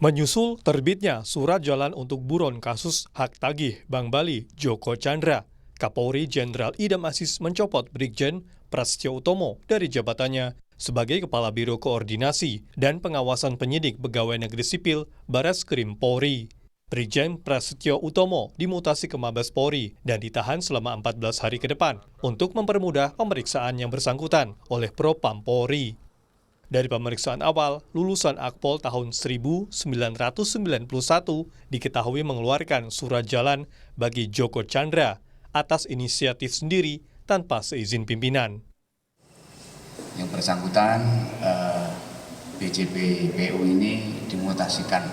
Menyusul terbitnya surat jalan untuk buron kasus hak tagih Bank Bali Joko Chandra, Kapolri Jenderal Idam Aziz mencopot Brigjen Prasetyo Utomo dari jabatannya sebagai Kepala Biro Koordinasi dan Pengawasan Penyidik Pegawai Negeri Sipil Bareskrim Polri. Brigjen Prasetyo Utomo dimutasi ke Mabes Polri dan ditahan selama 14 hari ke depan untuk mempermudah pemeriksaan yang bersangkutan oleh Propam Polri. Dari pemeriksaan awal, lulusan Akpol tahun 1991 diketahui mengeluarkan surat jalan bagi Joko Chandra atas inisiatif sendiri tanpa seizin pimpinan. Yang bersangkutan BJP PU ini dimutasikan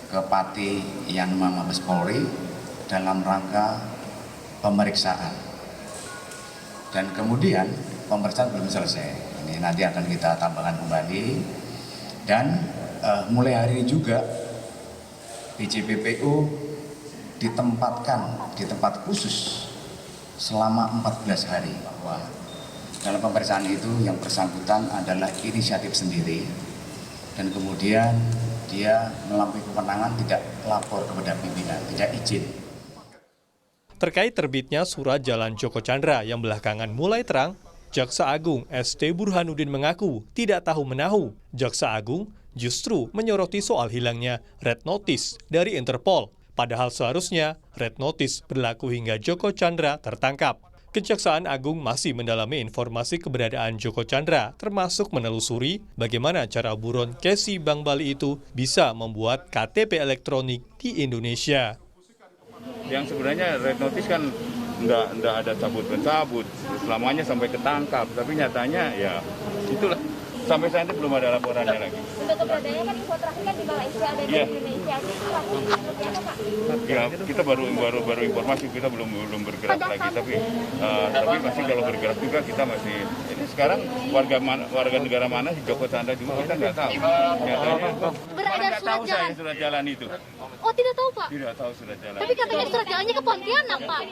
ke Pati Yanma Mabes Polri dalam rangka pemeriksaan. Dan kemudian pemeriksaan belum selesai. Ini nanti akan kita tambahkan kembali. Dan mulai hari ini juga BJP PU ditempatkan di tempat khusus selama 14 hari. Bahwa dalam pemeriksaan itu yang bersangkutan adalah inisiatif sendiri dan kemudian dia melampaui kewenangan tidak lapor kepada pimpinan, tidak izin. Terkait terbitnya surat jalan Joko Chandra yang belakangan mulai terang, Jaksa Agung ST Burhanuddin mengaku tidak tahu-menahu. Jaksa Agung justru menyoroti soal hilangnya red notice dari Interpol, padahal seharusnya red notice berlaku hingga Joko Chandra tertangkap. Kejaksaan Agung masih mendalami informasi keberadaan Joko Chandra, termasuk menelusuri bagaimana cara buron Kesi Bank Bali itu bisa membuat KTP elektronik di Indonesia. Yang sebenarnya red notice kan nggak ada cabut-mencabut, selamanya sampai ketangkap, tapi nyatanya ya itulah. Sampai saat ini belum ada laporannya lagi. Untuk keberadaannya kan info terakhir kan di Malaysia dan di Indonesia. Itu artinya seperti apa, Pak? Ya, kita baru informasi, kita belum bergerak lagi, tapi masih kalau bergerak juga kita masih. Ini sekarang warga negara mana si Joko Chandra juga kita nggak tahu. Nyatanya Beredar surat jalan. Surat jalan itu. Oh, tidak tahu, Pak? Tidak tahu surat jalan. Tapi katanya surat jalannya ke Pontianak, Pak.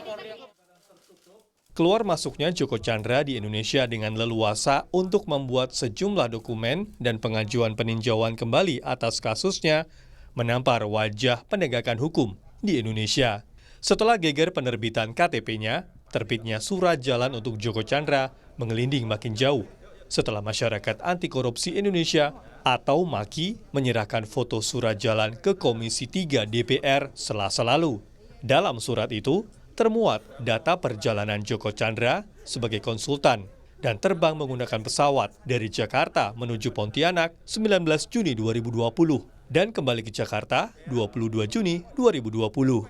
Keluar masuknya Joko Chandra di Indonesia dengan leluasa untuk membuat sejumlah dokumen dan pengajuan peninjauan kembali atas kasusnya menampar wajah penegakan hukum di Indonesia. Setelah geger penerbitan KTP-nya, terbitnya surat jalan untuk Joko Chandra mengelinding makin jauh setelah Masyarakat Anti Korupsi Indonesia atau MAKI menyerahkan foto surat jalan ke Komisi 3 DPR Selasa lalu. Dalam surat itu, termuat data perjalanan Joko Chandra sebagai konsultan dan terbang menggunakan pesawat dari Jakarta menuju Pontianak 19 Juni 2020 dan kembali ke Jakarta 22 Juni 2020.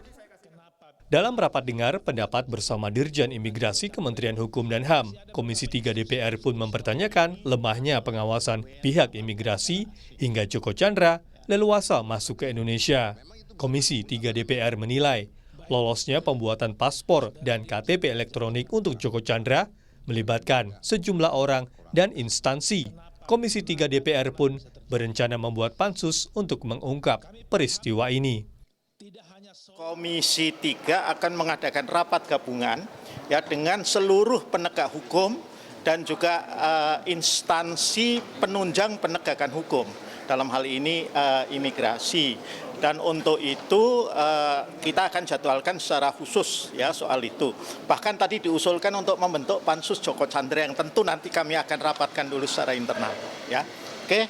Dalam rapat dengar pendapat bersama Dirjen Imigrasi Kementerian Hukum dan HAM, Komisi 3 DPR pun mempertanyakan lemahnya pengawasan pihak imigrasi hingga Joko Chandra leluasa masuk ke Indonesia. Komisi 3 DPR menilai lolosnya pembuatan paspor dan KTP elektronik untuk Joko Chandra melibatkan sejumlah orang dan instansi. Komisi 3 DPR pun berencana membuat pansus untuk mengungkap peristiwa ini. Komisi 3 akan mengadakan rapat gabungan ya dengan seluruh penegak hukum dan juga instansi penunjang penegakan hukum. Dalam hal ini imigrasi. Dan untuk itu kita akan jadwalkan secara khusus ya soal itu. Bahkan tadi diusulkan untuk membentuk pansus Joko Chandra yang tentu nanti kami akan rapatkan dulu secara internal ya. Oke.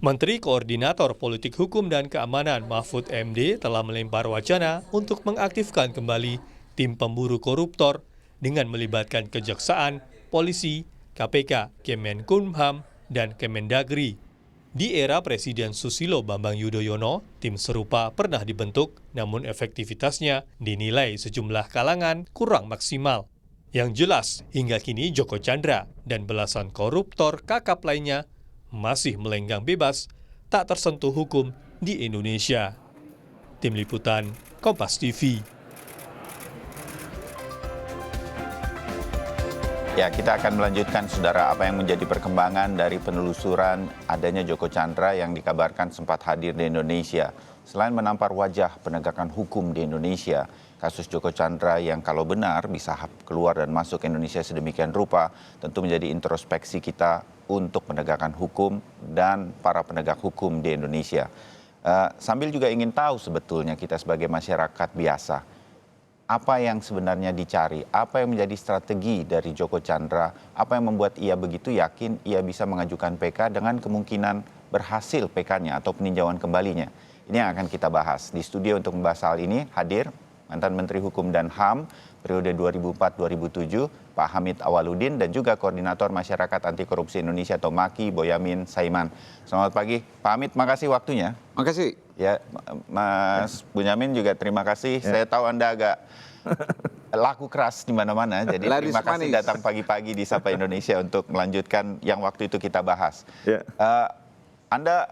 Menteri Koordinator Politik Hukum dan Keamanan Mahfud MD telah melempar wacana untuk mengaktifkan kembali tim pemburu koruptor dengan melibatkan Kejaksaan, Polisi, KPK, Kemenkumham, dan Kemendagri. Di era Presiden Susilo Bambang Yudhoyono, tim serupa pernah dibentuk, namun efektivitasnya dinilai sejumlah kalangan kurang maksimal. Yang jelas, hingga kini Joko Chandra dan belasan koruptor kakap lainnya masih melenggang bebas, tak tersentuh hukum di Indonesia. Tim Liputan, Kompas TV. Ya, kita akan melanjutkan, Saudara, apa yang menjadi perkembangan dari penelusuran adanya Joko Chandra yang dikabarkan sempat hadir di Indonesia. Selain menampar wajah penegakan hukum di Indonesia, kasus Joko Chandra yang kalau benar bisa keluar dan masuk Indonesia sedemikian rupa, tentu menjadi introspeksi kita untuk menegakkan hukum dan para penegak hukum di Indonesia. Sambil juga ingin tahu sebetulnya kita sebagai masyarakat biasa, apa yang sebenarnya dicari, apa yang menjadi strategi dari Joko Chandra, apa yang membuat ia begitu yakin ia bisa mengajukan PK dengan kemungkinan berhasil PK-nya atau peninjauan kembalinya. Ini yang akan kita bahas. Di studio untuk membahas hal ini hadir mantan Menteri Hukum dan HAM periode 2004-2007, Pak Hamid Awaludin, dan juga Koordinator Masyarakat Anti Korupsi Indonesia atau MAKI, Boyamin Saiman. Selamat pagi, Pak Hamid, makasih waktunya. Makasih. Ya, Mas Bonyamin juga terima kasih. Saya tahu Anda agak laku keras di mana-mana, jadi terima kasih datang pagi-pagi di Sapa Indonesia untuk melanjutkan yang waktu itu kita bahas. Anda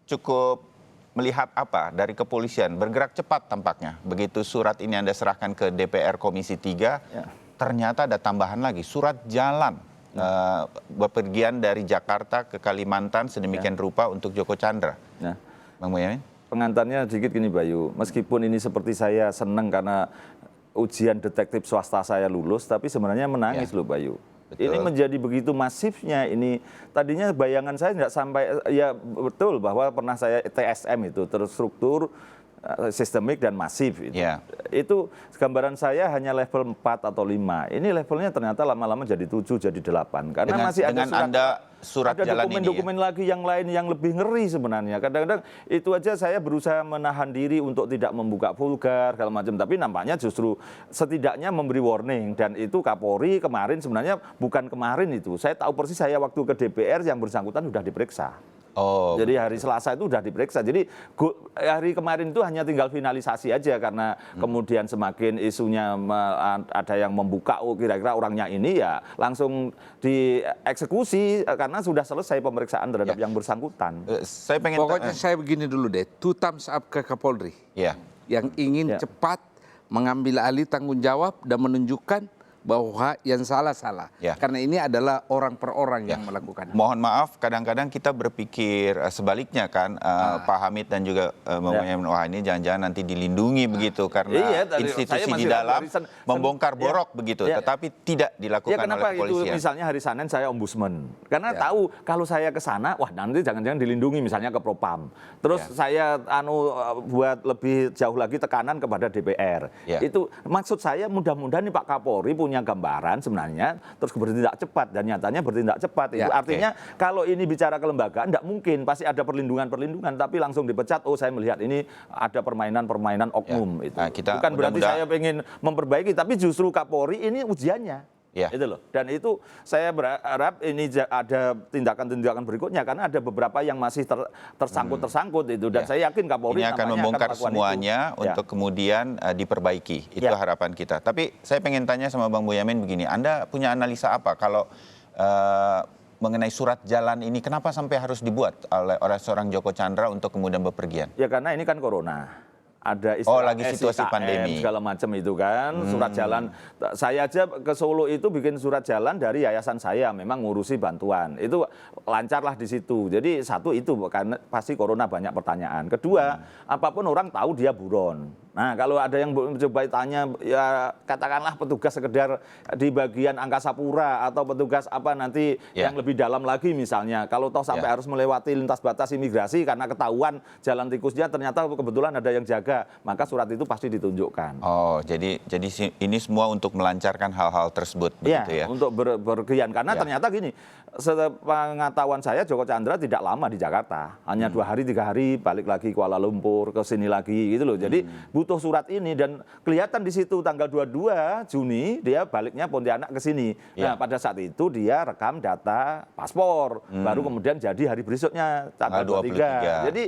cukup melihat apa dari kepolisian? Bergerak cepat tampaknya. Begitu surat ini Anda serahkan ke DPR Komisi 3, ternyata ada tambahan lagi, surat jalan bepergian dari Jakarta ke Kalimantan sedemikian rupa untuk Joko Chandra. Bang Boyamin? Pengantarnya sedikit gini Bayu, meskipun ini seperti saya senang karena ujian detektif swasta saya lulus, tapi sebenarnya menangis loh Bayu. Betul. Ini menjadi begitu masifnya ini. Tadinya bayangan saya nggak sampai, ya betul bahwa pernah saya TSM itu, terstruktur, sistemik dan masif. Itu gambaran saya hanya level 4 atau 5. Ini levelnya ternyata lama-lama jadi 7, jadi 8. Karena masih ada surat jalan ini. Ada dokumen-dokumen lagi yang lain yang lebih ngeri sebenarnya. Kadang-kadang itu aja saya berusaha menahan diri untuk tidak membuka vulgar, segala macam. Tapi nampaknya justru setidaknya memberi warning. Dan itu Kapolri kemarin sebenarnya bukan kemarin itu. Saya tahu persis saya waktu ke DPR yang bersangkutan sudah diperiksa. Jadi hari Selasa itu sudah diperiksa. Jadi hari kemarin itu hanya tinggal finalisasi aja karena kemudian semakin isunya ada yang membuka kira-kira orangnya ini ya langsung dieksekusi karena sudah selesai pemeriksaan terhadap yang bersangkutan. Pokoknya saya begini dulu deh, 2 thumbs up ke Kapolri yang ingin cepat mengambil alih tanggung jawab dan menunjukkan bahwa yang salah-salah. Karena ini adalah orang per orang yang melakukan. Mohon maaf, kadang-kadang kita berpikir sebaliknya kan, Pak Hamid dan juga wah ini jangan-jangan nanti dilindungi begitu karena institusi di dalam membongkar borok begitu, tetapi tidak dilakukan oleh kepolisian. Itu misalnya hari Senin saya ombudsman, karena tahu kalau saya ke sana, wah nanti jangan-jangan dilindungi misalnya ke Propam. Terus saya buat lebih jauh lagi tekanan kepada DPR. Itu maksud saya mudah-mudahan nih Pak Kapolri punya gambaran sebenarnya terus bertindak cepat dan nyatanya bertindak cepat itu artinya kalau ini bicara kelembagaan tidak mungkin pasti ada perlindungan tapi langsung dipecat. Saya melihat ini ada permainan oknum itu bukan berarti saya ingin memperbaiki tapi justru Kapolri ini ujiannya. Itu loh. Dan itu saya berharap ini ada tindakan-tindakan berikutnya karena ada beberapa yang masih tersangkut itu dan saya yakin Kapolri ini akan membongkar semuanya untuk kemudian diperbaiki. Itu harapan kita. Tapi saya pengen tanya sama Bang Boyamin begini, Anda punya analisa apa kalau mengenai surat jalan ini kenapa sampai harus dibuat oleh seorang Joko Chandra untuk kemudian bepergian? Ya karena ini kan corona. Ada istilah lagi situasi pandemi segala macam itu kan surat jalan. Saya aja ke Solo itu bikin surat jalan dari yayasan saya memang ngurusi bantuan itu lancarlah di situ. Jadi satu itu karena pasti corona banyak pertanyaan. Kedua apapun orang tahu dia buron. Nah kalau ada yang mencoba tanya ya katakanlah petugas sekedar di bagian Angkasa Pura atau petugas apa nanti yang lebih dalam lagi misalnya kalau toh sampai harus melewati lintas batas imigrasi karena ketahuan jalan tikusnya ternyata kebetulan ada yang jaga maka surat itu pasti ditunjukkan. Jadi ini semua untuk melancarkan hal-hal tersebut begitu ya. Untuk bergian karena ternyata gini sepengetahuan saya Joko Chandra tidak lama di Jakarta hanya 2 hari 3 hari balik lagi Kuala Lumpur ke sini lagi gitu loh. Jadi butuh surat ini dan kelihatan di situ tanggal 22 Juni dia baliknya Pontianak ke sini. Nah, pada saat itu dia rekam data paspor. Baru kemudian jadi hari berikutnya tanggal 23. Jadi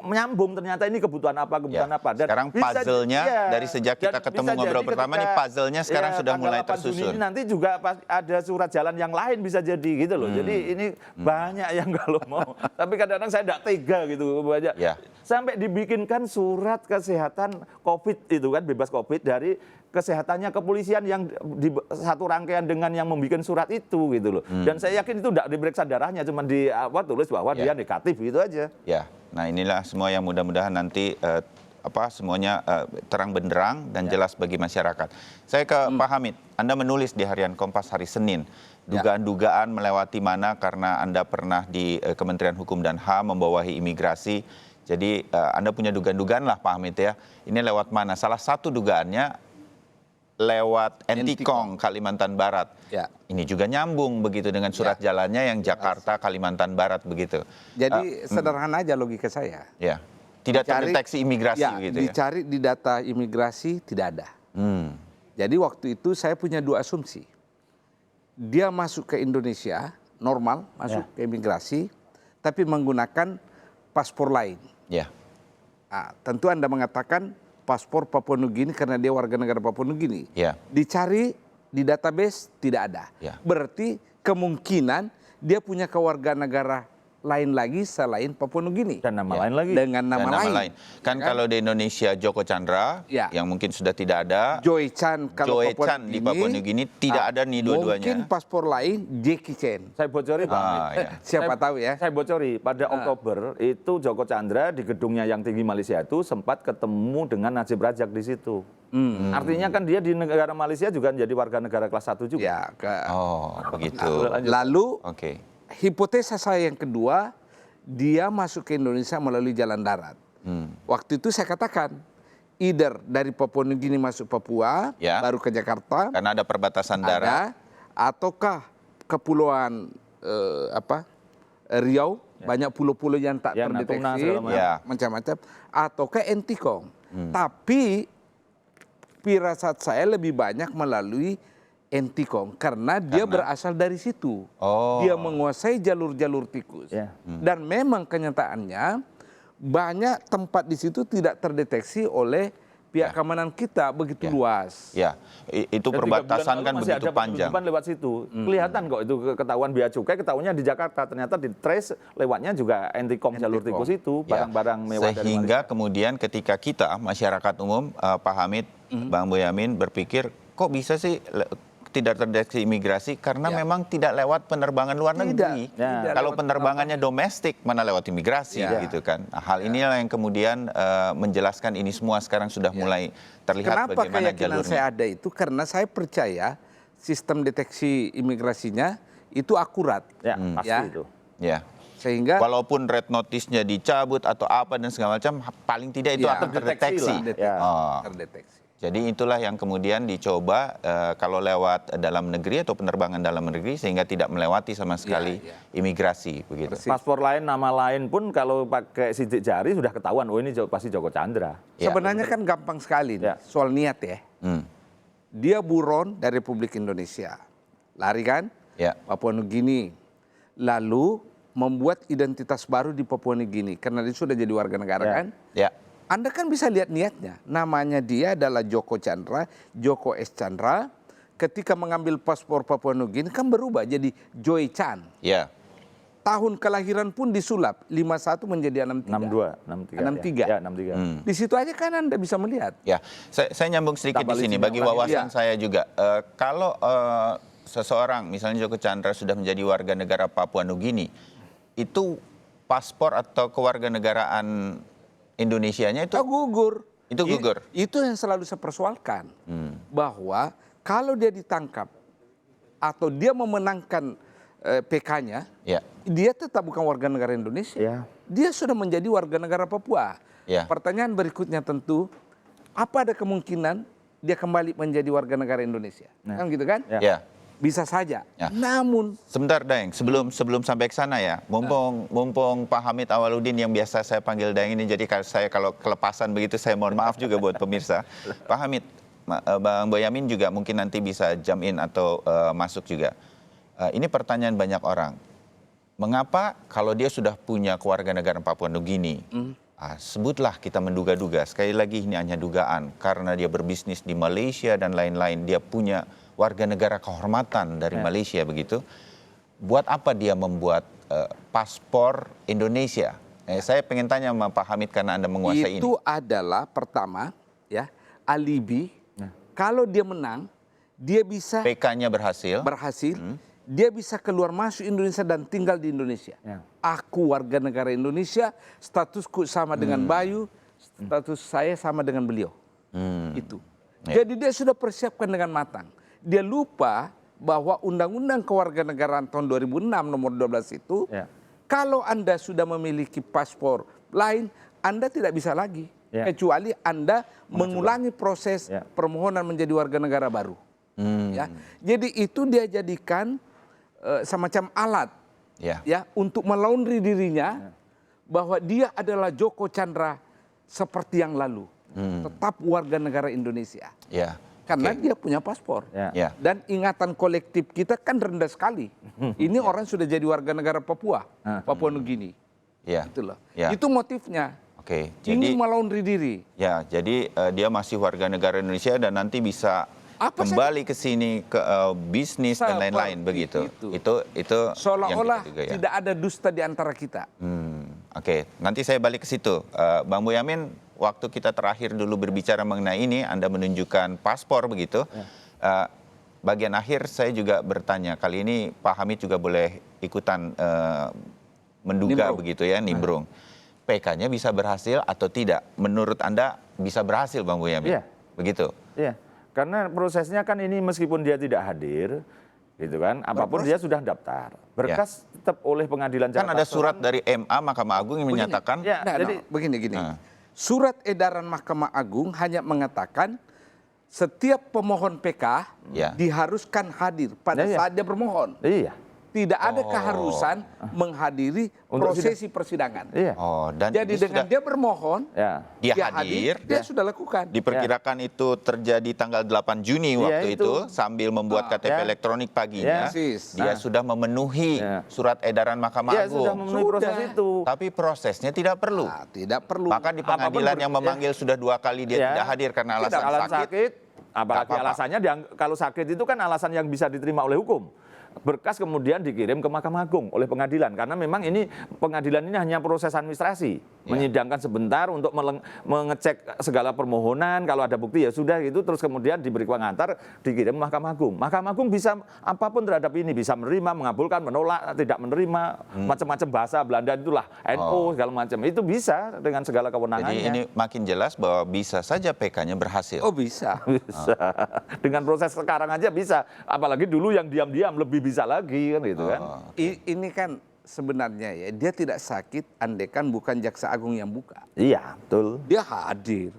menyambung ternyata ini kebutuhan apa dan sekarang puzzle-nya dari sejak kita ketemu ngobrol pertama nih puzzle-nya sekarang sudah mulai tersusun. Juni nanti juga ada surat jalan yang lain bisa jadi gitu loh. Jadi ini banyak yang kalau mau. Tapi kadang-kadang saya tidak tega gitu banyak. Sampai dibikinkan surat kesehatan COVID itu kan bebas COVID dari kesehatannya kepolisian yang di satu rangkaian dengan yang membuat surat itu gitu loh. Dan saya yakin itu tidak diperiksa darahnya cuma tulis bahwa dia negatif gitu aja. Nah inilah semua yang mudah-mudahan nanti semuanya terang benderang dan jelas bagi masyarakat. Saya ke Pak Hamid, Anda menulis di harian Kompas hari Senin, dugaan-dugaan melewati mana karena Anda pernah di Kementerian Hukum dan HAM membawahi imigrasi. Jadi Anda punya dugaan-dugaan lah Pak Hamid ya. Ini lewat mana? Salah satu dugaannya lewat Entikong, Kalimantan Barat. Ya. Ini juga nyambung begitu dengan surat jalannya yang Jakarta, Kalimantan Barat begitu. Jadi sederhana aja logika saya. Ya, tidak terdeteksi imigrasi gitu ya. Dicari di data imigrasi tidak ada. Jadi waktu itu saya punya 2 asumsi. Dia masuk ke Indonesia normal, masuk ke imigrasi, tapi menggunakan paspor lain. Ya. Nah, tentu Anda mengatakan paspor Papua Nugini karena dia warga negara Papua Nugini. Ya. Dicari di database tidak ada. Ya. Berarti kemungkinan dia punya kewarganegaraan lain lagi selain Papua Nugini. Dan nama lain lagi. Dengan nama lain. Kan kalau di Indonesia Joko Chandra, yang mungkin sudah tidak ada. Joy Chan kalau Joy Chan di Papua Nugini tidak ada nih dua-duanya. Mungkin paspor lain Jackie Chan. Saya bocori Pak. Siapa tahu ya. Saya bocori pada Oktober itu Joko Chandra di gedungnya yang tinggi Malaysia itu sempat ketemu dengan Najib Razak di situ. Artinya kan dia di negara Malaysia juga menjadi warga negara kelas 1 juga. Ya, oh, begitu. Lalu hipotesa saya yang kedua, dia masuk ke Indonesia melalui jalan darat. Waktu itu saya katakan, either dari Papua Nugini masuk Papua, baru ke Jakarta. Karena ada perbatasan darat. Ataukah kepulauan Riau, banyak pulau-pulau yang tak terdeteksi, macam-macam. Ataukah Entikong. Tapi firasat saya lebih banyak melalui Entikong karena dia berasal dari situ. Dia menguasai jalur-jalur tikus. Dan memang kenyataannya banyak tempat di situ tidak terdeteksi oleh pihak keamanan kita begitu luas. Ya, itu perbatasan kan begitu panjang. Lewat situ. Kelihatan kok itu ketahuan bea cukai, ketahuannya di Jakarta. Ternyata di trace lewatnya juga Entikong jalur tikus itu, barang-barang mewah. Sehingga kemudian ketika kita, masyarakat umum, Pak Hamid, Bang Boyamin berpikir, kok bisa sih tidak terdeteksi imigrasi karena memang tidak lewat penerbangan luar negeri. Kalau penerbangannya domestik mana lewat imigrasi gitu kan. Nah, hal inilah yang kemudian menjelaskan ini semua sekarang sudah mulai terlihat Kenapa bagaimana keyakinan jalurnya. saya ada itu karena saya percaya sistem deteksi imigrasinya itu akurat. Pasti itu. Sehingga walaupun red notice-nya dicabut atau apa dan segala macam, paling tidak itu akan terdeteksi. Terdeteksi. Jadi itulah yang kemudian dicoba kalau lewat dalam negeri atau penerbangan dalam negeri sehingga tidak melewati sama sekali imigrasi begitu. Paspor lain, nama lain pun kalau pakai sidik jari sudah ketahuan, oh ini pasti Joko Chandra. Sebenarnya kan gampang sekali nih, soal niat ya. Dia buron dari Republik Indonesia, lari kan? Papua Nugini, lalu membuat identitas baru di Papua Nugini karena dia sudah jadi warga negara kan? Anda kan bisa lihat niatnya. Namanya dia adalah Joko Chandra, Joko S. Chandra. Ketika mengambil paspor Papua Nugini kan berubah jadi Joy Chan. Tahun kelahiran pun disulap. 51 menjadi 63. 63. Di situ aja kan Anda bisa melihat. Saya nyambung sedikit di sini bagi wawasan saya juga. Kalau seseorang, misalnya Joko Chandra sudah menjadi warga negara Papua Nugini, itu paspor atau kewarganegaraan Indonesianya itu gugur. Itu gugur. Itu yang selalu saya persoalkan. Bahwa kalau dia ditangkap atau dia memenangkan PK-nya, dia tetap bukan warga negara Indonesia. Dia sudah menjadi warga negara Papua. Pertanyaan berikutnya tentu, apa ada kemungkinan dia kembali menjadi warga negara Indonesia? Kan gitu kan? Bisa saja. Namun sebentar Daeng, sebelum sampai ke sana ya, mumpung Pak Hamid Awaludin yang biasa saya panggil Daeng ini, jadi saya kalau kelepasan begitu saya mohon maaf juga buat pemirsa. Pak Hamid, Bang Boyamin juga mungkin nanti bisa jump in atau masuk juga. Ini pertanyaan banyak orang. Mengapa kalau dia sudah punya kewarganegaraan Papua Nugini, sebutlah kita menduga-duga, sekali lagi ini hanya dugaan, karena dia berbisnis di Malaysia dan lain-lain, dia punya warga negara kehormatan dari Malaysia begitu. Buat apa dia membuat paspor Indonesia? Saya pengen tanya sama Pak Hamid karena Anda menguasai ini. Itu adalah pertama alibi. Kalau dia menang, dia bisa PK-nya berhasil. Dia bisa keluar masuk Indonesia dan tinggal di Indonesia. Aku warga negara Indonesia, statusku sama dengan Bayu, status saya sama dengan beliau. Itu. Jadi dia sudah persiapkan dengan matang. Dia lupa bahwa Undang-Undang Kewarganegaraan tahun 2006 nomor 12 itu, kalau Anda sudah memiliki paspor lain, Anda tidak bisa lagi. Kecuali Anda mengulangi proses permohonan menjadi warga negara baru. Ya. Jadi itu dia jadikan semacam alat ya untuk melaundry dirinya bahwa dia adalah Joko Chandra seperti yang lalu. Tetap warga negara Indonesia. Karena dia punya paspor. Dan ingatan kolektif kita kan rendah sekali. Ini orang sudah jadi warga negara Papua Nugini. Itulah. Itu motifnya. Ingin melaundry diri. Ya, jadi dia masih warga negara Indonesia dan nanti bisa kembali ke sini ke bisnis dan lain-lain begitu. Itu seolah-olah tidak ada dusta di antara kita. Nanti saya balik ke situ. Bang Boyamin, waktu kita terakhir dulu berbicara mengenai ini, Anda menunjukkan paspor begitu. Bagian akhir saya juga bertanya, kali ini Pak Hamid juga boleh ikutan menduga begitu ya, nimbrung. PK-nya bisa berhasil atau tidak? Menurut Anda bisa berhasil, Bang Boyamin? Begitu? Iya, karena prosesnya kan ini meskipun dia tidak hadir, gitu kan, apapun dia sudah daftar. Berkas tetap oleh pengadilan Jakarta. Kan ada surat dari MA, Mahkamah Agung yang menyatakan. Jadi begini. Surat edaran Mahkamah Agung hanya mengatakan setiap pemohon PK diharuskan hadir pada saat dia bermohon. Tidak ada keharusan menghadiri prosesi persidangan. Jadi dengan dia bermohon, dia hadir, dia sudah lakukan. Diperkirakan itu terjadi tanggal 8 Juni waktu itu sambil membuat KTP elektronik paginya. Dia sudah memenuhi surat edaran Mahkamah Agung. Sudah memenuhi proses itu. Tapi prosesnya tidak perlu. Tidak perlu. Maka di pengadilan yang memanggil sudah 2 kali dia tidak hadir karena alasan sakit. Apalagi alasannya kalau sakit itu kan alasan yang bisa diterima oleh hukum. Berkas kemudian dikirim ke Mahkamah Agung oleh pengadilan karena memang ini pengadilan ini hanya proses administrasi, menyidangkan sebentar untuk mengecek segala permohonan, kalau ada bukti ya sudah gitu, terus kemudian diberi pengantar dikirim ke Mahkamah Agung. Mahkamah Agung bisa apapun terhadap ini, bisa menerima, mengabulkan, menolak, tidak menerima, macam-macam bahasa Belanda itulah NO segala macam, itu bisa dengan segala kewenangannya. Jadi ini makin jelas bahwa bisa saja PK-nya berhasil. Bisa. Dengan proses sekarang aja bisa, apalagi dulu yang diam-diam lebih bisa lagi kan gitu kan. Ini kan sebenarnya ya dia tidak sakit andekan bukan Jaksa Agung yang buka. Iya, betul. Dia hadir.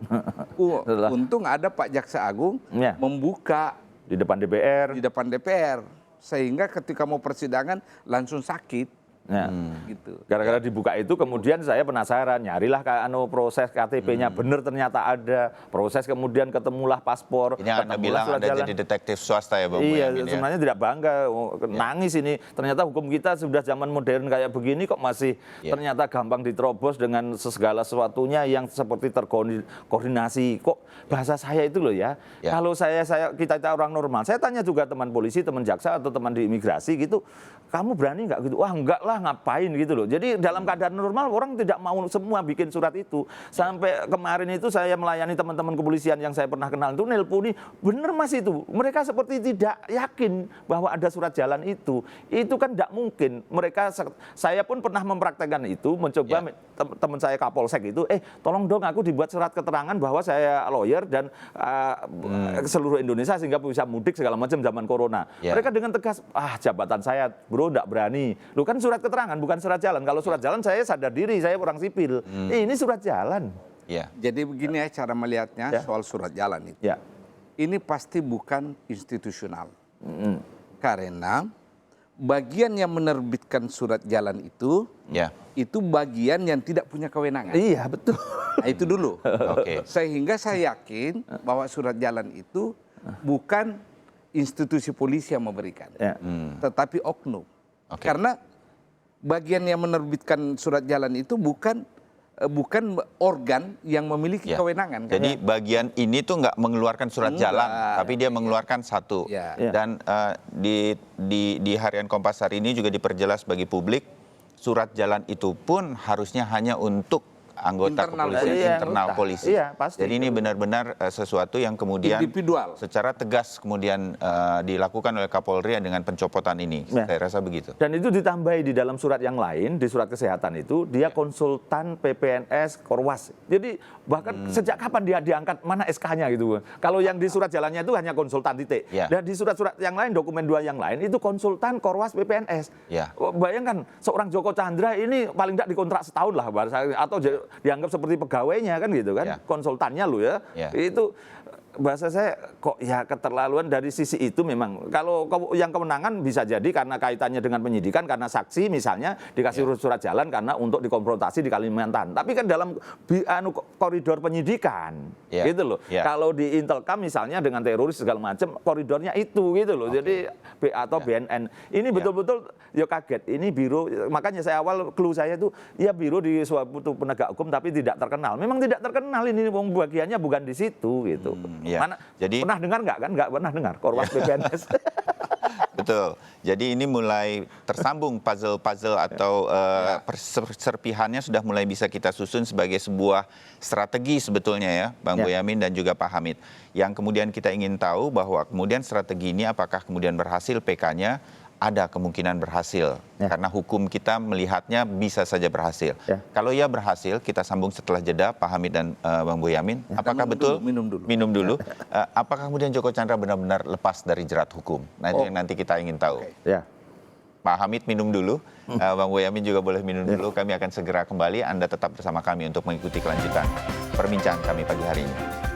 Untung ada Pak Jaksa Agung membuka di depan DPR. Di depan DPR sehingga ketika mau persidangan langsung sakit. Gitu. Gara-gara dibuka itu kemudian saya penasaran, nyarilah proses KTP-nya benar ternyata ada, proses kemudian ketemulah paspor. Ini yang Anda bilang Anda jadi detektif swasta ya Bang Boyamin. Iya, sebenarnya tidak bangga, nangis ini. Ternyata hukum kita sudah zaman modern kayak begini kok masih ternyata gampang diterobos dengan segala sesuatunya yang seperti terkoordinasi. Kok bahasa saya itu loh ya. Kalau kita orang normal, saya tanya juga teman polisi, teman jaksa atau teman di imigrasi gitu, kamu berani nggak gitu? Wah enggak lah, ngapain gitu loh. Jadi dalam keadaan normal orang tidak mau semua bikin surat itu. Sampai kemarin itu saya melayani teman-teman kepolisian yang saya pernah kenal itu nelponi, bener Mas itu. Mereka seperti tidak yakin bahwa ada surat jalan itu. Itu kan tidak mungkin. Saya pun pernah mempraktekkan itu, mencoba teman saya Kapolsek itu, tolong dong aku dibuat surat keterangan bahwa saya lawyer dan seluruh Indonesia sehingga bisa mudik segala macam zaman corona. Mereka dengan tegas, jabatan saya bro tidak berani. Lu kan surat keterangan bukan surat jalan. Kalau surat jalan saya sadar diri, saya orang sipil. Ini surat jalan. Jadi begini ya cara melihatnya soal surat jalan itu. Ini pasti bukan institusional. Karena bagian yang menerbitkan surat jalan itu bagian yang tidak punya kewenangan. Iya, betul. Nah, itu dulu. Sehingga saya yakin bahwa surat jalan itu bukan institusi polisi yang memberikan, tetapi oknum. Karena bagian yang menerbitkan surat jalan itu bukan organ yang memiliki kewenangan. Jadi bagian ini tuh nggak mengeluarkan surat jalan, tapi dia mengeluarkan satu. Dan di harian Kompas hari ini juga diperjelas bagi publik, surat jalan itu pun harusnya hanya untuk anggota kepolisian, internal polisi. Iya, pasti. Jadi ini benar-benar sesuatu yang kemudian individual secara tegas kemudian dilakukan oleh Kapolri dengan pencopotan ini. Saya rasa begitu. Dan itu ditambahi di dalam surat yang lain, di surat kesehatan itu dia konsultan PPNS Korwas. Jadi bahkan sejak kapan dia diangkat, mana SK-nya gitu. Kalau yang di surat jalannya itu hanya konsultan titik. Dan di surat-surat yang lain, dokumen 2 yang lain itu konsultan Korwas PPNS. Bayangkan seorang Joko Chandra ini paling tidak dikontrak setahun lah atau dianggap seperti pegawainya kan gitu kan, konsultannya lo ya. Itu bahasa saya kok ya keterlaluan dari sisi itu. Memang kalau yang kemenangan bisa jadi karena kaitannya dengan penyidikan, karena saksi misalnya dikasih surat jalan karena untuk dikonfrontasi di Kalimantan, tapi kan dalam koridor penyidikan gitu loh. Kalau di Intelkam misalnya dengan teroris segala macam, koridornya itu gitu loh. Jadi atau BNN ini betul-betul ya kaget. Ini biro, makanya saya awal clue saya itu ya biro di suatu penegak hukum tapi tidak terkenal. Memang tidak terkenal, ini bagiannya bukan di situ gitu. Mana jadi pernah dengar nggak kan? Nggak pernah dengar Korwas PPNS. Betul. Jadi ini mulai tersambung puzzle-puzzle atau serpihannya sudah mulai bisa kita susun sebagai sebuah strategi sebetulnya ya, Bang Boyamin dan juga Pak Hamid. Yang kemudian kita ingin tahu bahwa kemudian strategi ini apakah kemudian berhasil, PK-nya ada kemungkinan berhasil. Karena hukum kita melihatnya bisa saja berhasil. Kalau ia berhasil, kita sambung setelah jeda, Pak Hamid dan Bang Boyamin. Apakah betul? Minum dulu. Apakah kemudian Joko Chandra benar-benar lepas dari jerat hukum? Nah itu yang nanti kita ingin tahu. Pak Hamid minum dulu, Bang Boyamin juga boleh minum dulu. Kami akan segera kembali. Anda tetap bersama kami untuk mengikuti kelanjutan perbincangan kami pagi hari ini.